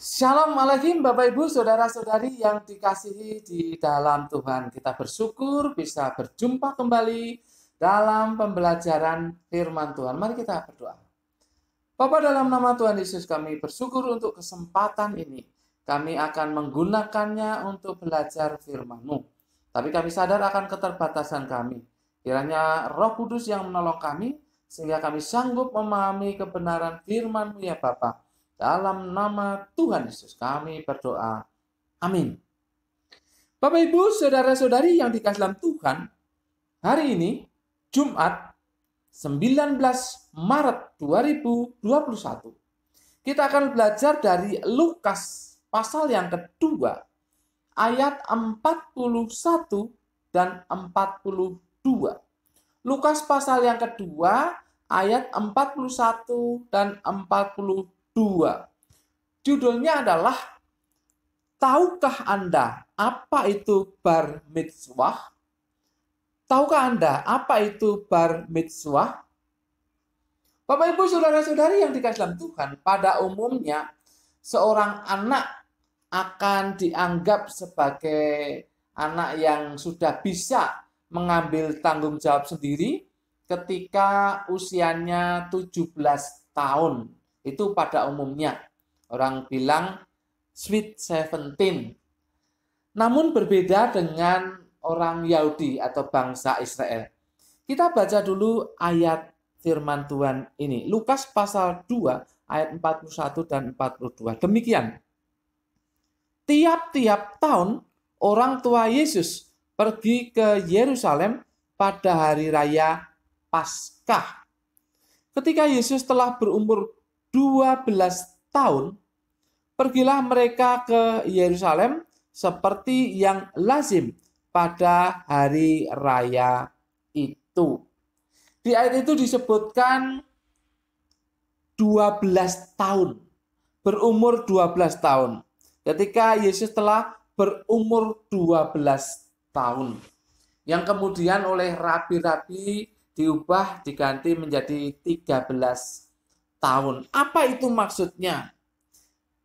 Shalom alaikum Bapak Ibu Saudara-saudari yang dikasihi di dalam Tuhan. Kita bersyukur bisa berjumpa kembali dalam pembelajaran firman Tuhan. Mari kita berdoa. Bapa, dalam nama Tuhan Yesus kami bersyukur untuk kesempatan ini. Kami akan menggunakannya untuk belajar firman-Mu. Tapi kami sadar akan keterbatasan kami. Kiranya Roh Kudus yang menolong kami sehingga kami sanggup memahami kebenaran firman-Mu ya Bapa. Dalam nama Tuhan Yesus kami berdoa. Amin. Bapak Ibu Saudara-saudari yang dikasihi dalam Tuhan, hari ini Jumat 19 Maret 2021. Kita akan belajar dari Lukas pasal yang kedua ayat 41 dan 42. Lukas pasal yang kedua ayat 41 dan 42. Judulnya adalah, tahukah Anda apa itu bar mitzvah? Tahukah Anda apa itu bar mitzvah? Bapak Ibu Saudara-saudari yang dikasihi dalam Tuhan, pada umumnya seorang anak akan dianggap sebagai anak yang sudah bisa mengambil tanggung jawab sendiri ketika usianya 17 tahun. Itu pada umumnya. Orang bilang sweet 17. Namun berbeda dengan orang Yahudi atau bangsa Israel. Kita baca dulu ayat firman Tuhan ini. Lukas pasal 2 ayat 41 dan 42. Demikian. Tiap-tiap tahun orang tua Yesus pergi ke Yerusalem pada hari raya Paskah. Ketika Yesus telah berumur 12 tahun, pergilah mereka ke Yerusalem seperti yang lazim pada hari raya itu. Di ayat itu disebutkan 12 tahun, berumur 12 tahun. Ketika Yesus telah berumur 12 tahun, yang kemudian oleh rabi-rabi diubah diganti menjadi 13 tahun. Apa itu maksudnya?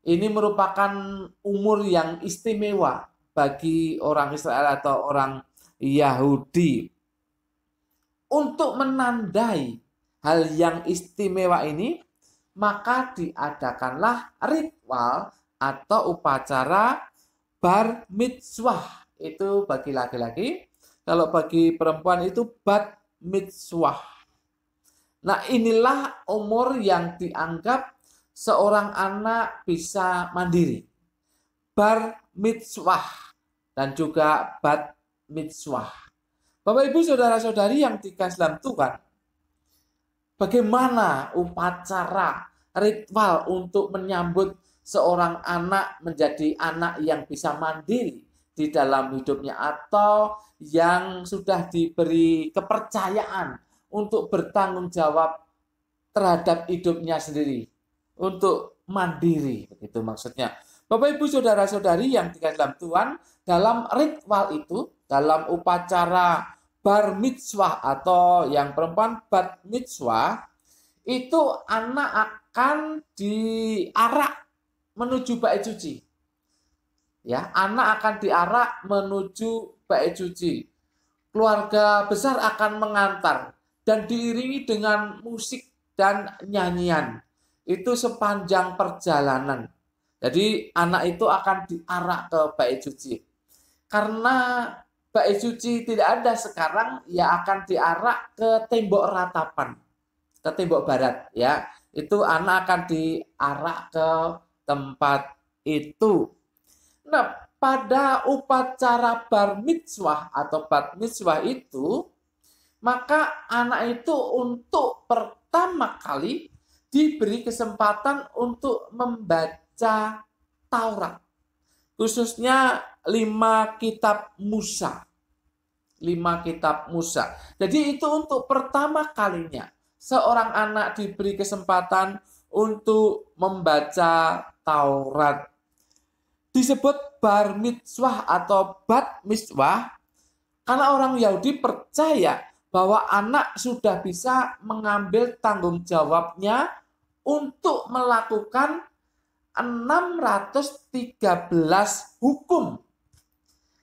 Ini merupakan umur yang istimewa bagi orang Israel atau orang Yahudi. Untuk menandai hal yang istimewa ini, maka diadakanlah ritual atau upacara bar mitzvah. Itu bagi laki-laki. Kalau bagi perempuan itu bat mitzvah. Nah, inilah umur yang dianggap seorang anak bisa mandiri. Bar mitzvah dan juga bat mitzvah. Bapak Ibu Saudara-saudari yang dikasihi dalam Tuhan, bagaimana upacara ritual untuk menyambut seorang anak menjadi anak yang bisa mandiri di dalam hidupnya atau yang sudah diberi kepercayaan untuk bertanggung jawab terhadap hidupnya sendiri, untuk mandiri, begitu maksudnya. Bapak Ibu Saudara-saudari yang dikasihi dalam Tuhan, dalam ritual itu, dalam upacara bar mitzvah atau yang perempuan bat mitzvah, itu anak akan diarak menuju bait suci. Ya, anak akan diarak menuju bait suci. Keluarga besar akan mengantar dan diiringi dengan musik dan nyanyian. Itu sepanjang perjalanan. Jadi anak itu akan diarak ke bait suci. Karena bait suci tidak ada sekarang, ya akan diarak ke tembok ratapan, ke tembok barat. Ya, itu anak akan diarak ke tempat itu. Nah, pada upacara bar mitzvah atau bat mitzvah itu, maka anak itu untuk pertama kali diberi kesempatan untuk membaca Taurat. Khususnya 5 kitab Musa. 5 kitab Musa. Jadi itu untuk pertama kalinya seorang anak diberi kesempatan untuk membaca Taurat. Disebut bar mitzvah atau bat mitzvah karena orang Yahudi percaya bahwa anak sudah bisa mengambil tanggung jawabnya untuk melakukan 613 hukum.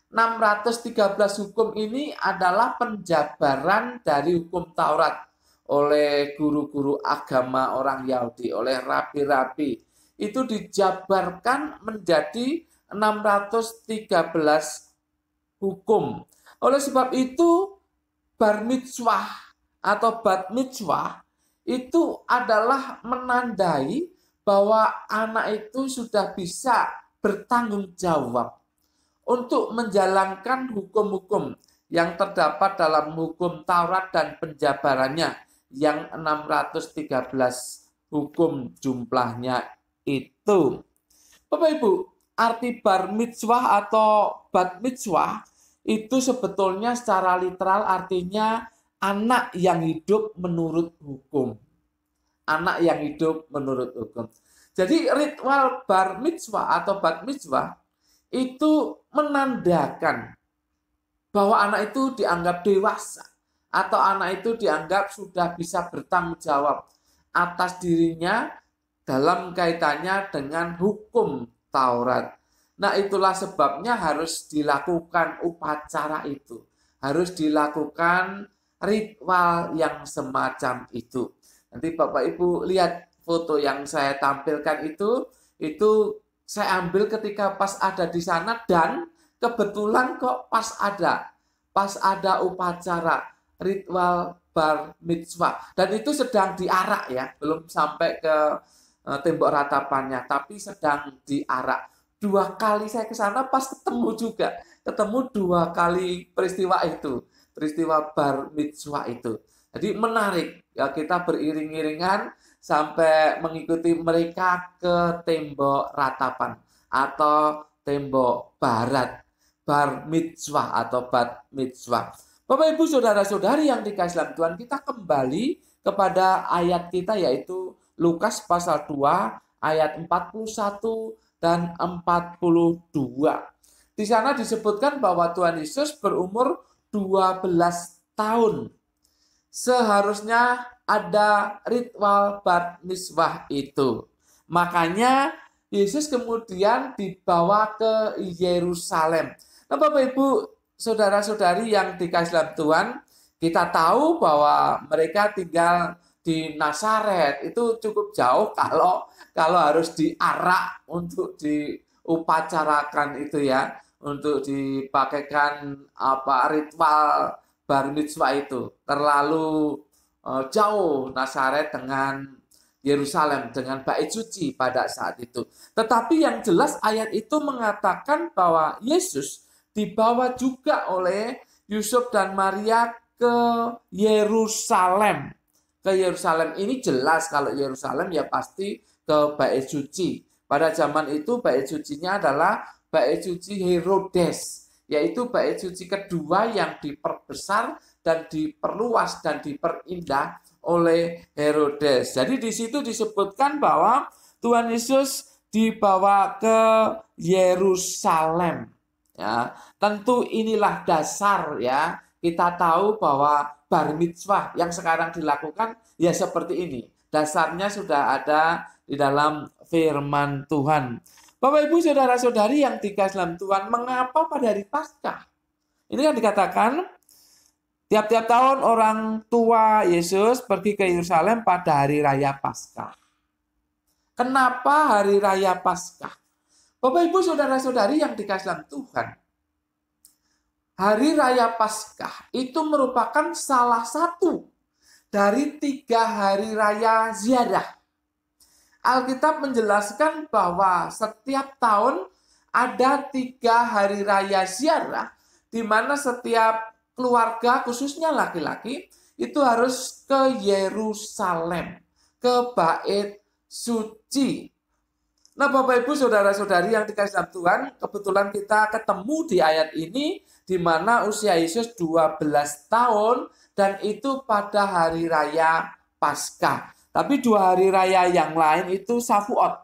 613 hukum ini adalah penjabaran dari hukum Taurat oleh guru-guru agama orang Yahudi, oleh rabi-rabi. Itu dijabarkan menjadi 613 hukum. Oleh sebab itu, bar mitzvah atau bat mitzvah itu adalah menandai bahwa anak itu sudah bisa bertanggung jawab untuk menjalankan hukum-hukum yang terdapat dalam hukum Taurat dan penjabarannya yang 613 hukum jumlahnya itu. Bapak Ibu, arti bar mitzvah atau bat mitzvah itu sebetulnya secara literal artinya anak yang hidup menurut hukum. Anak yang hidup menurut hukum. Jadi ritual bar mitzvah atau bat mitzvah itu menandakan bahwa anak itu dianggap dewasa atau anak itu dianggap sudah bisa bertanggung jawab atas dirinya dalam kaitannya dengan hukum Taurat. Nah, itulah sebabnya harus dilakukan upacara itu. Harus dilakukan ritual yang semacam itu. Nanti Bapak Ibu lihat foto yang saya tampilkan itu saya ambil ketika pas ada di sana dan kebetulan kok pas ada upacara ritual bar mitzvah dan itu sedang diarak ya, belum sampai ke tembok ratapannya, tapi sedang diarak. 2 kali saya ke sana pas ketemu 2 kali peristiwa bar mitzvah itu. Jadi menarik ya, kita beriring-iringan sampai mengikuti mereka ke tembok ratapan atau tembok barat, bar mitzvah atau bat mitzvah. Bapak Ibu saudara-saudari yang dikasihi dalam Tuhan, kita kembali kepada ayat kita yaitu Lukas pasal 2 ayat 41 dan 42. Di sana disebutkan bahwa Tuhan Yesus berumur 12 tahun. Seharusnya ada ritual bat mitzvah itu. Makanya Yesus kemudian dibawa ke Yerusalem. Nah, Bapak Ibu, saudara-saudari yang dikasihi dalam Tuhan, kita tahu bahwa mereka tinggal di Nazaret. Itu cukup jauh kalau harus diarak untuk diupacarakan itu ya, untuk dipakaikan ritual bar mitzvah itu. Terlalu jauh Nazaret dengan Yerusalem, dengan bait suci pada saat itu. Tetapi yang jelas ayat itu mengatakan bahwa Yesus dibawa juga oleh Yusuf dan Maria ke Yerusalem. Ke Yerusalem ini jelas kalau Yerusalem ya pasti ke bait suci. Pada zaman itu bait sucinya adalah bait suci Herodes, yaitu bait suci kedua yang diperbesar dan diperluas dan diperindah oleh Herodes. Jadi di situ disebutkan bahwa Tuhan Yesus dibawa ke Yerusalem. Ya, tentu inilah dasar ya. Kita tahu bahwa bar mitzvah yang sekarang dilakukan ya seperti ini. Dasarnya sudah ada di dalam firman Tuhan. Bapak Ibu saudara-saudari yang dikasihi dalam Tuhan, mengapa pada hari Paskah? Ini yang dikatakan tiap-tiap tahun orang tua Yesus pergi ke Yerusalem pada hari raya Paskah. Kenapa hari raya Paskah? Bapak Ibu saudara-saudari yang dikasihi dalam Tuhan, hari raya Paskah itu merupakan salah satu dari 3 hari raya ziarah. Alkitab menjelaskan bahwa setiap tahun ada 3 hari raya ziarah di mana setiap keluarga khususnya laki-laki itu harus ke Yerusalem, ke bait suci. Nah, Bapak Ibu saudara-saudari yang dikasihi dalam Tuhan, kebetulan kita ketemu di ayat ini di mana usia Yesus 12 tahun dan itu pada hari raya Paskah. Tapi 2 hari raya yang lain itu Shavuot.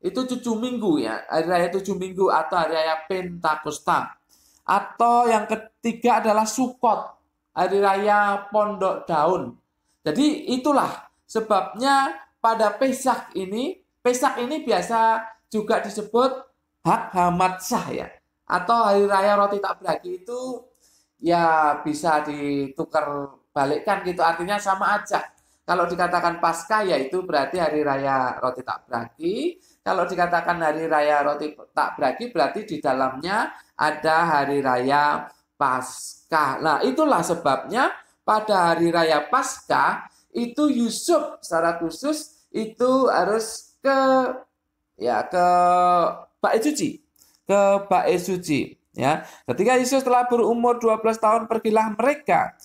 Itu 7 minggu ya, hari raya 7 minggu atau hari raya Pentakosta. Atau yang ketiga adalah Sukot, hari raya Pondok Daun. Jadi itulah sebabnya pada Pesak ini, Pesak ini biasa juga disebut Hak Hamadsyah ya, atau Hari Raya Roti Tak Bragi itu ya bisa ditukar balikkan gitu, artinya sama aja. Kalau dikatakan Paskah yaitu berarti Hari Raya Roti Tak Bragi. Kalau dikatakan Hari Raya Roti Tak Bragi berarti di dalamnya ada Hari Raya Paskah. Nah, itulah sebabnya pada Hari Raya Paskah itu Yusuf secara khusus itu harus ke bait suci, ke bait suci ya. Ketika Yesus telah berumur 12 tahun pergilah mereka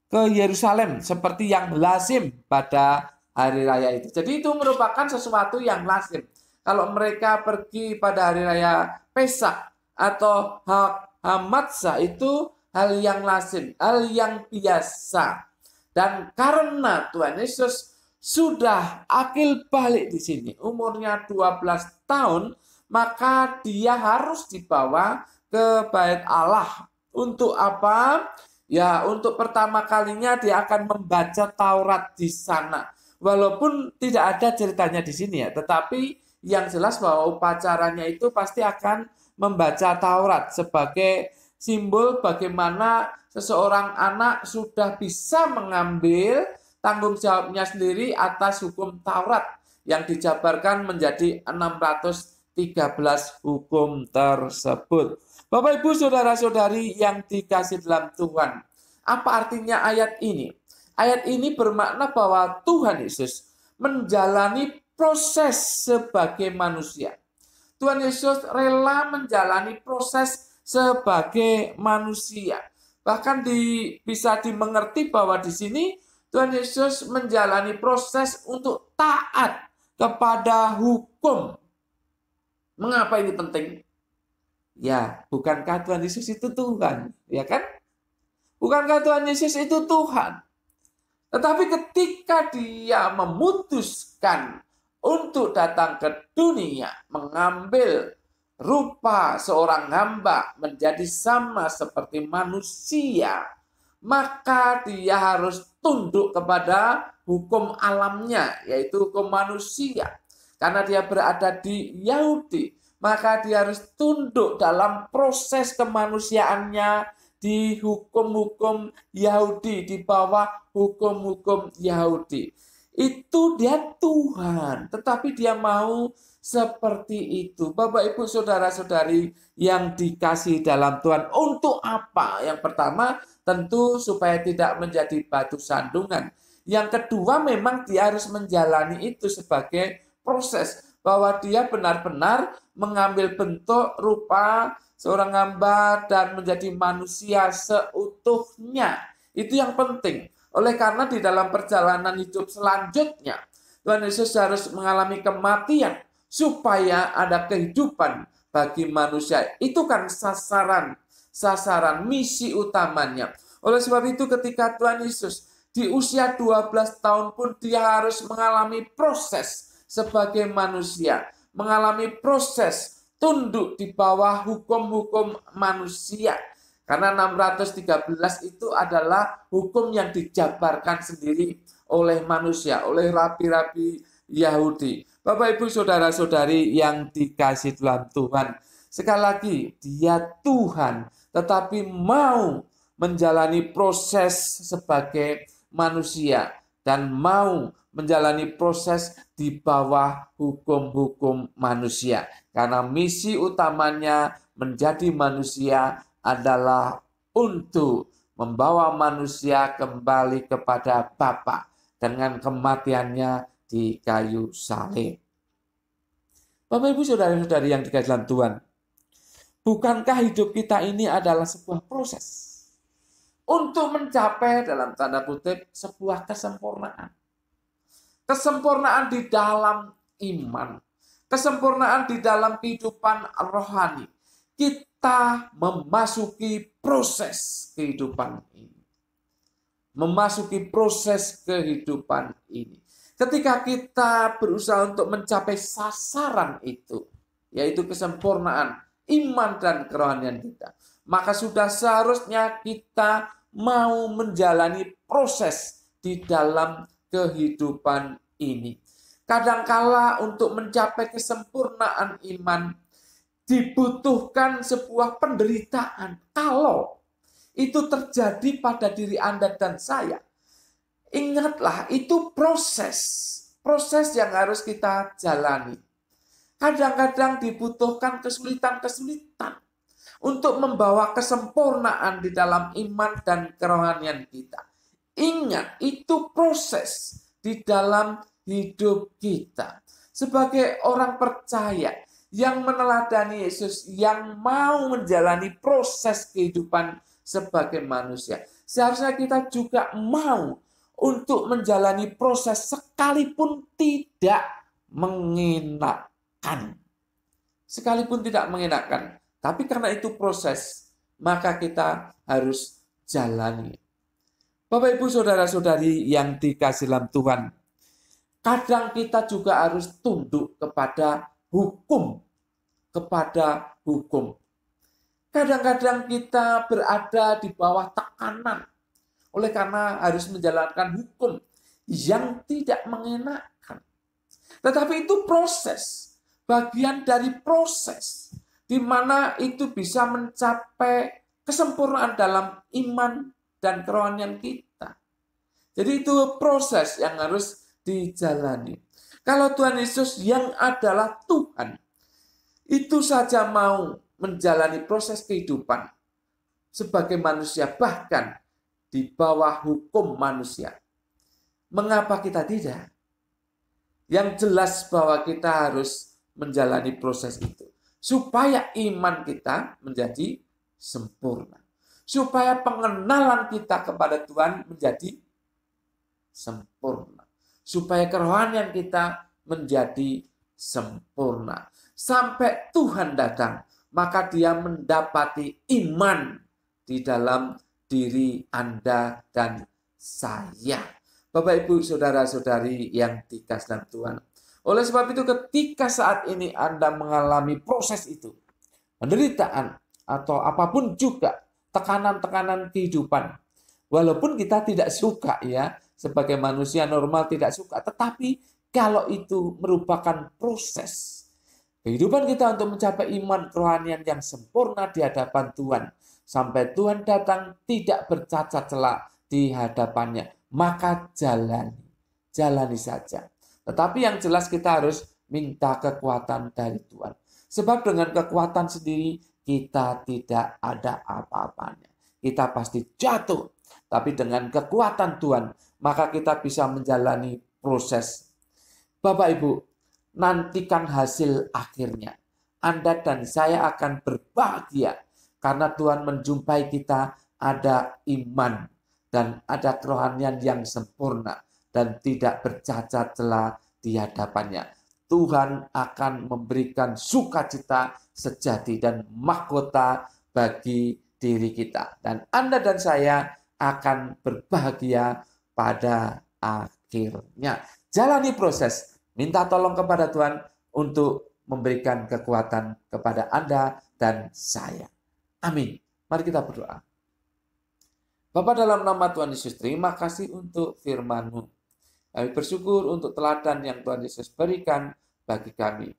ke Yerusalem seperti yang lazim pada hari raya itu. Jadi itu merupakan sesuatu yang lazim. Kalau mereka pergi pada hari raya Pesak atau Hak Hamadsyah itu hal yang lazim, hal yang biasa. Dan karena Tuhan Yesus sudah akil balik di sini, umurnya 12 tahun, maka dia harus dibawa ke bait Allah. Untuk apa? Ya, untuk pertama kalinya dia akan membaca Taurat di sana. Walaupun tidak ada ceritanya di sini ya, tetapi yang jelas bahwa upacaranya itu pasti akan membaca Taurat sebagai simbol bagaimana seseorang anak sudah bisa mengambil tanggung jawabnya sendiri atas hukum Taurat yang dijabarkan menjadi 613 hukum tersebut. Bapak, Ibu, Saudara-saudari yang dikasih dalam Tuhan, apa artinya ayat ini? Ayat ini bermakna bahwa Tuhan Yesus menjalani proses sebagai manusia. Tuhan Yesus rela menjalani proses sebagai manusia. Bahkan bisa dimengerti bahwa di sini Tuhan Yesus menjalani proses untuk taat kepada hukum. Mengapa ini penting? Ya, bukankah Tuhan Yesus itu Tuhan? Ya kan? Bukankah Tuhan Yesus itu Tuhan? Tetapi ketika dia memutuskan untuk datang ke dunia, mengambil rupa seorang hamba menjadi sama seperti manusia, maka dia harus tunduk kepada hukum alamnya, yaitu hukum manusia. Karena dia berada di Yahudi, maka dia harus tunduk dalam proses kemanusiaannya di hukum-hukum Yahudi, di bawah hukum-hukum Yahudi. Itu dia Tuhan, tetapi dia mau seperti itu. Bapak, Ibu, Saudara-saudari yang dikasihi dalam Tuhan. Untuk apa? Yang pertama, tentu supaya tidak menjadi batu sandungan. Yang kedua, memang dia harus menjalani itu sebagai proses, bahwa dia benar-benar mengambil bentuk rupa seorang hamba dan menjadi manusia seutuhnya. Itu yang penting. Oleh karena di dalam perjalanan hidup selanjutnya, Tuhan Yesus harus mengalami kematian supaya ada kehidupan bagi manusia. Itu kan sasaran misi utamanya. Oleh sebab itu ketika Tuhan Yesus di usia 12 tahun pun dia harus mengalami proses sebagai manusia, mengalami proses tunduk di bawah hukum-hukum manusia. Karena 613 itu adalah hukum yang dijabarkan sendiri oleh manusia, oleh rabi-rabi Yahudi. Bapak, Ibu, Saudara-saudari yang dikasihi dalam Tuhan, sekali lagi dia Tuhan, tetapi mau menjalani proses sebagai manusia dan mau menjalani proses di bawah hukum-hukum manusia. Karena misi utamanya menjadi manusia adalah untuk membawa manusia kembali kepada Bapa dengan kematiannya di kayu salib. Bapak, Ibu, Saudara-saudari yang dikasihi dalam Tuhan, bukankah hidup kita ini adalah sebuah proses untuk mencapai dalam tanda kutip sebuah kesempurnaan? Kesempurnaan di dalam iman, kesempurnaan di dalam kehidupan rohani. Kita memasuki proses kehidupan ini. Memasuki proses kehidupan ini. Ketika kita berusaha untuk mencapai sasaran itu, yaitu kesempurnaan iman dan kerohanian kita, maka sudah seharusnya kita mau menjalani proses di dalam kehidupan ini. Kadangkala untuk mencapai kesempurnaan iman dibutuhkan sebuah penderitaan. Kalau itu terjadi pada diri Anda dan saya, ingatlah itu proses yang harus kita jalani. Kadang-kadang dibutuhkan kesulitan-kesulitan untuk membawa kesempurnaan di dalam iman dan kerohanian kita. Ingat, itu proses di dalam hidup kita. Sebagai orang percaya yang meneladani Yesus, yang mau menjalani proses kehidupan sebagai manusia, seharusnya kita juga mau untuk menjalani proses sekalipun tidak mengenakan. Sekalipun tidak mengenakan. Tapi karena itu proses, maka kita harus jalani. Bapak, Ibu, Saudara-saudari yang dikasihi dalam Tuhan, kadang kita juga harus tunduk kepada hukum. Kadang-kadang kita berada di bawah tekanan oleh karena harus menjalankan hukum yang tidak mengenakan. Tetapi itu proses, bagian dari proses, di mana itu bisa mencapai kesempurnaan dalam iman dan kerohanian kita. Jadi itu proses yang harus dijalani. Kalau Tuhan Yesus yang adalah Tuhan, itu saja mau menjalani proses kehidupan sebagai manusia, bahkan di bawah hukum manusia. Mengapa kita tidak? Yang jelas bahwa kita harus menjalani proses itu, supaya iman kita menjadi sempurna. Supaya pengenalan kita kepada Tuhan menjadi sempurna. Supaya kerohanian kita menjadi sempurna. Sampai Tuhan datang, maka Dia mendapati iman di dalam diri Anda dan saya. Bapak, Ibu, Saudara-saudari yang dikasihi dalam Tuhan. Oleh sebab itu ketika saat ini Anda mengalami proses itu, penderitaan atau apapun juga, tekanan-tekanan kehidupan. Walaupun kita tidak suka ya, sebagai manusia normal tidak suka. Tetapi kalau itu merupakan proses kehidupan kita untuk mencapai iman kerohanian yang sempurna di hadapan Tuhan. Sampai Tuhan datang tidak bercacat celah di hadapannya. Maka jalani saja. Tetapi yang jelas kita harus minta kekuatan dari Tuhan. Sebab dengan kekuatan sendiri kita tidak ada apa-apanya. Kita pasti jatuh. Tapi dengan kekuatan Tuhan, maka kita bisa menjalani proses. Bapak, Ibu, nantikan hasil akhirnya. Anda dan saya akan berbahagia karena Tuhan menjumpai kita ada iman dan ada kerohanian yang sempurna dan tidak bercacat celah di hadapannya. Tuhan akan memberikan sukacita sejati dan mahkota bagi diri kita. Dan Anda dan saya akan berbahagia pada akhirnya. Jalani proses. Minta tolong kepada Tuhan untuk memberikan kekuatan kepada Anda dan saya. Amin. Mari kita berdoa. Bapa, dalam nama Tuhan Yesus, terima kasih untuk firman-Mu. Kami bersyukur untuk teladan yang Tuhan Yesus berikan bagi kami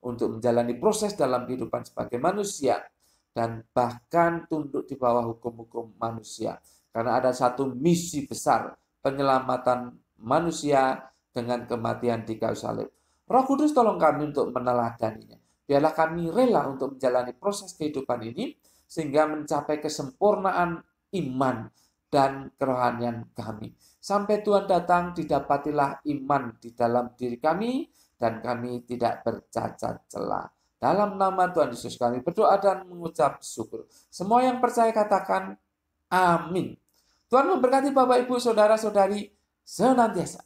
untuk menjalani proses dalam kehidupan sebagai manusia dan bahkan tunduk di bawah hukum-hukum manusia. Karena ada satu misi besar, penyelamatan manusia dengan kematian di kayu salib. Roh Kudus, tolong kami untuk meneladaninya. Biarlah kami rela untuk menjalani proses kehidupan ini sehingga mencapai kesempurnaan iman dan kerohanian kami. Sampai Tuhan datang, didapatilah iman di dalam diri kami dan kami tidak bercacat celah. Dalam nama Tuhan Yesus kami berdoa dan mengucap syukur. Semua yang percaya katakan amin. Tuhan memberkati Bapak, Ibu, Saudara-saudari senantiasa.